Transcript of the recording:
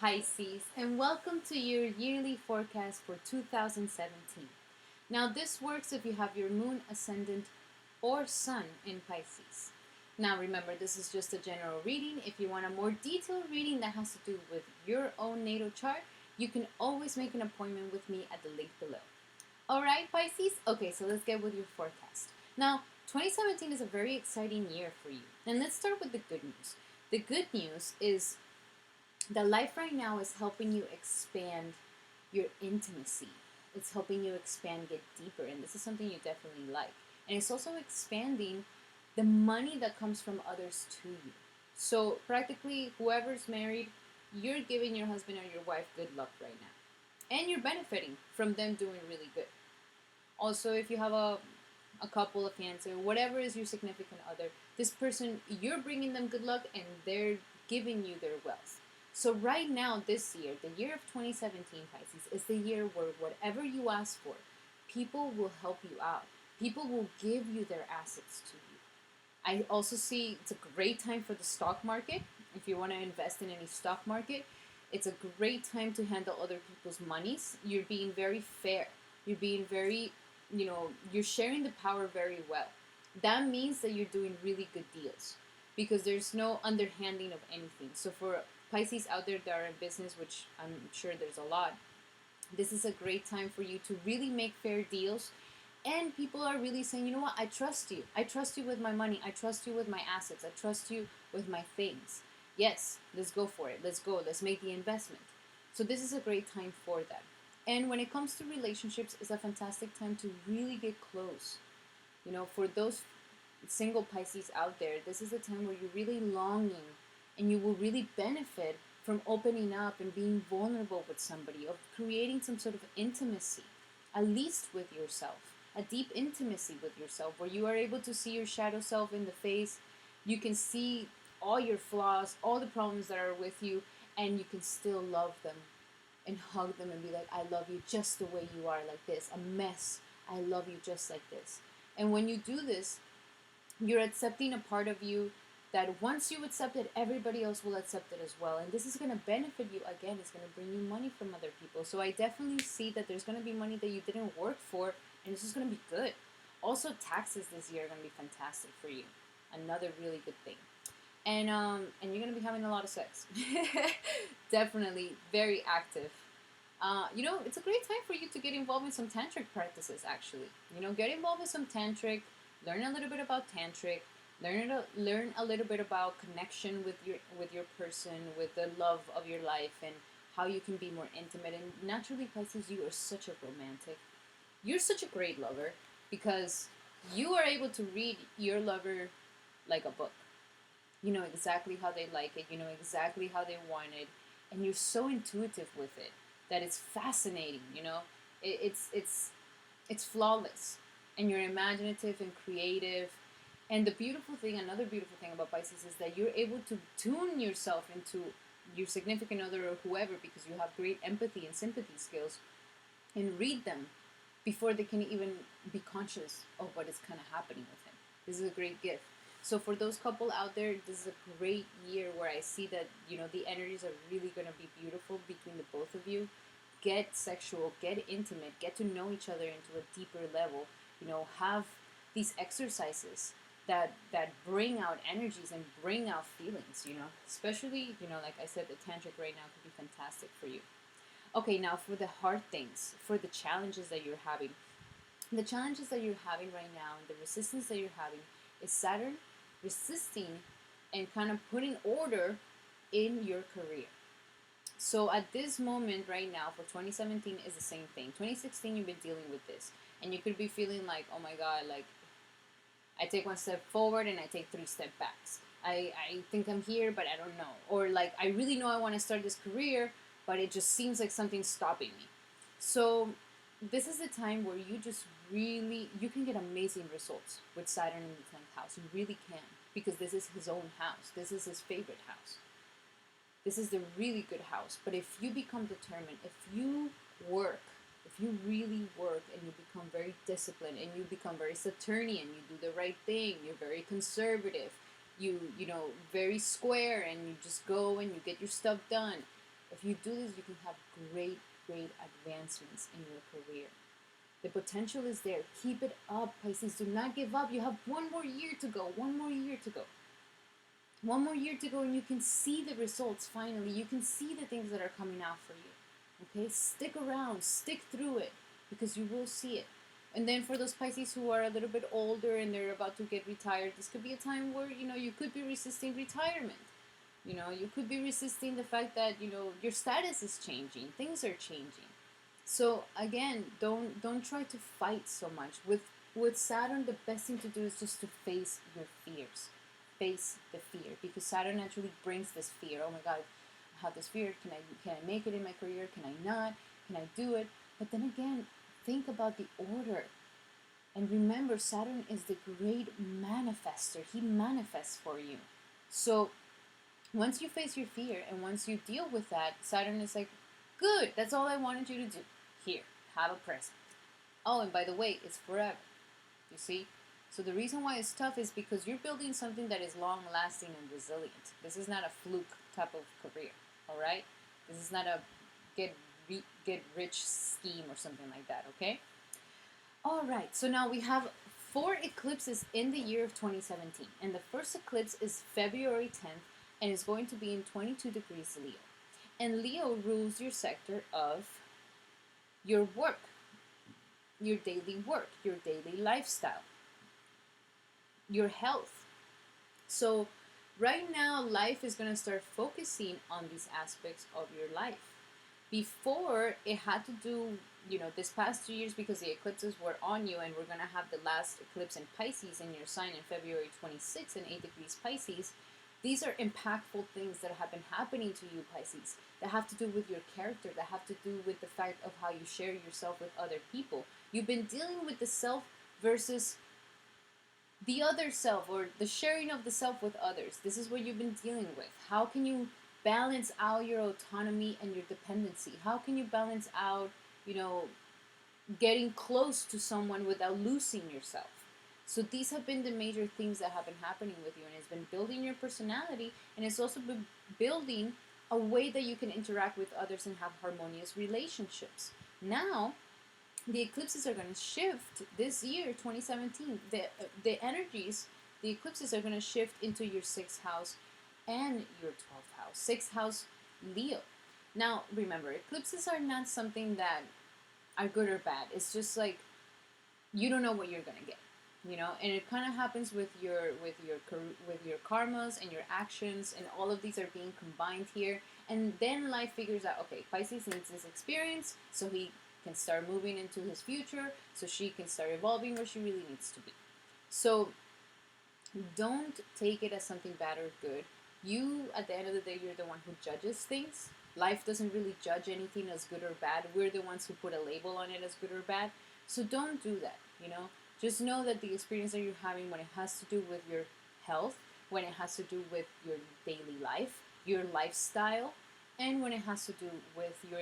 Pisces, and welcome to your yearly forecast for 2017. Now, this works if you have your moon, ascendant, or sun in Pisces. Now, remember, this is just a general reading. If you want a more detailed reading that has to do with your own natal chart, you can always make an appointment with me at the link below. All right, Pisces? Okay, so let's get with your forecast. Now, 2017 is a very exciting year for you. And let's start with the good news. The good news is that life right now is helping you expand your intimacy. It's helping you expand, get deeper, and this is something you definitely like. And it's also expanding the money that comes from others to you. So practically, whoever's married, you're giving your husband or your wife good luck right now. And you're benefiting from them doing really good. Also, if you have a couple, a fiance, or whatever is your significant other, this person, you're bringing them good luck and they're giving you their wealth. So right now, this year, the year of 2017, Pisces, is the year where whatever you ask for, people will help you out. People will give you their assets to you. I also see it's a great time for the stock market. If you want to invest in any stock market, it's a great time to handle other people's monies. You're being very fair. You're being very, you're sharing the power very well. That means that you're doing really good deals because there's no underhanding of anything. So for Pisces out there that are in business, which I'm sure there's a lot, this is a great time for you to really make fair deals. And people are really saying, you know what, I trust you. I trust you with my money. I trust you with my assets. I trust you with my things. Yes, let's go for it. Let's go. Let's make the investment. So this is a great time for that. And when it comes to relationships, it's a fantastic time to really get close. For those single Pisces out there, this is a time where you're really longing and you will really benefit from opening up and being vulnerable with somebody, of creating some sort of intimacy, at least with yourself, a deep intimacy with yourself, where you are able to see your shadow self in the face. You can see all your flaws, all the problems that are with you, and you can still love them and hug them and be like, I love you just the way you are, like this, a mess. I love you just like this. And when you do this, you're accepting a part of you that once you accept it, everybody else will accept it as well. And this is going to benefit you again. It's going to bring you money from other people. So I definitely see that there's going to be money that you didn't work for, and this is going to be good. Also, taxes this year are going to be fantastic for you. Another really good thing. And you're going to be having a lot of sex. Definitely very active. It's a great time for you to get involved in some tantric practices, actually. Get involved in some tantric, learn a little bit about tantric, learn a little bit about connection with your person, with the love of your life, and how you can be more intimate. And naturally, Pisces, you are such a romantic. You're such a great lover because you are able to read your lover like a book. You know exactly how they like it. You know exactly how they want it, and you're so intuitive with it that it's fascinating. It's flawless, and you're imaginative and creative. And another beautiful thing about Pisces is that you're able to tune yourself into your significant other or whoever, because you have great empathy and sympathy skills, and read them before they can even be conscious of what is kind of happening with him. This is a great gift. So for those couple out there, this is a great year where I see that, the energies are really going to be beautiful between the both of you. Get sexual, get intimate, get to know each other into a deeper level. Have these exercises that bring out energies and bring out feelings, especially, like I said, the tantric right now could be fantastic for you. Okay, now for the hard things, for the challenges that you're having. The challenges that you're having right now and the resistance that you're having is Saturn resisting and kind of putting order in your career. So at this moment right now for 2017 is the same thing. 2016 you've been dealing with this, and you could be feeling like, oh my god, like I take one step forward and I take 3 steps back. I think I'm here, but I don't know. Or like, I really know I want to start this career, but it just seems like something's stopping me. So this is the time where you can get amazing results with Saturn in the 10th house. You really can, because this is his own house. This is his favorite house. This is the really good house. But if you become determined, if you really work and you become very disciplined and you become very Saturnian, you do the right thing, you're very conservative, you very square, and you just go and you get your stuff done. If you do this, you can have great, great advancements in your career. The potential is there. Keep it up, Pisces. Do not give up. You have one more year to go. One more year to go. One more year to go, and you can see the results finally. You can see the things that are coming out for you. Okay? Stick around. Stick through it, because you will see it. And then for those Pisces who are a little bit older and they're about to get retired, this could be a time where, you could be resisting retirement. You could be resisting the fact that, your status is changing. Things are changing. So again, don't try to fight so much. With Saturn, the best thing to do is just to face your fears. Face the fear, because Saturn actually brings this fear. Oh my God, I have this fear. Can I make it in my career? Can I not? Can I do it? But then again, think about the order. And remember, Saturn is the great manifester. He manifests for you. So once you face your fear and once you deal with that, Saturn is like, good, that's all I wanted you to do. Here, have a present. Oh, and by the way, it's forever. You see? So the reason why it's tough is because you're building something that is long-lasting and resilient. This is not a fluke type of career, all right? This is not a get rich scheme or something like that, okay? All right, so now we have 4 eclipses in the year of 2017. And the first eclipse is February 10th, and is going to be in 22 degrees Leo. And Leo rules your sector of your work, your daily work, your daily lifestyle, your health. So right now, life is going to start focusing on these aspects of your life. Before, it had to do, this past 2 years, because the eclipses were on you, and we're going to have the last eclipse in Pisces in your sign in February 26th and 8 degrees Pisces. These are impactful things that have been happening to you, Pisces, that have to do with your character, that have to do with the fact of how you share yourself with other people. You've been dealing with the self versus the other self, or the sharing of the self with others. This is what you've been dealing with. How can you balance out your autonomy and your dependency? How can you balance out, getting close to someone without losing yourself? So these have been the major things that have been happening with you, and it's been building your personality, and it's also been building a way that you can interact with others and have harmonious relationships. Now, the eclipses are going to shift this year, 2017. The energies, the eclipses are going to shift into your 6th house and your 12th house. 6th house, Leo. Now, remember, eclipses are not something that are good or bad. It's just like you don't know what you're going to get. And it kind of happens with your karmas and your actions, and all of these are being combined here. And then life figures out, okay, Pisces needs this experience, so he can start moving into his future, so she can start evolving where she really needs to be. So don't take it as something bad or good. You, at the end of the day, you're the one who judges things. Life doesn't really judge anything as good or bad. We're the ones who put a label on it as good or bad. So don't do that, Just know that the experience that you're having, when it has to do with your health, when it has to do with your daily life, your lifestyle, and when it has to do with your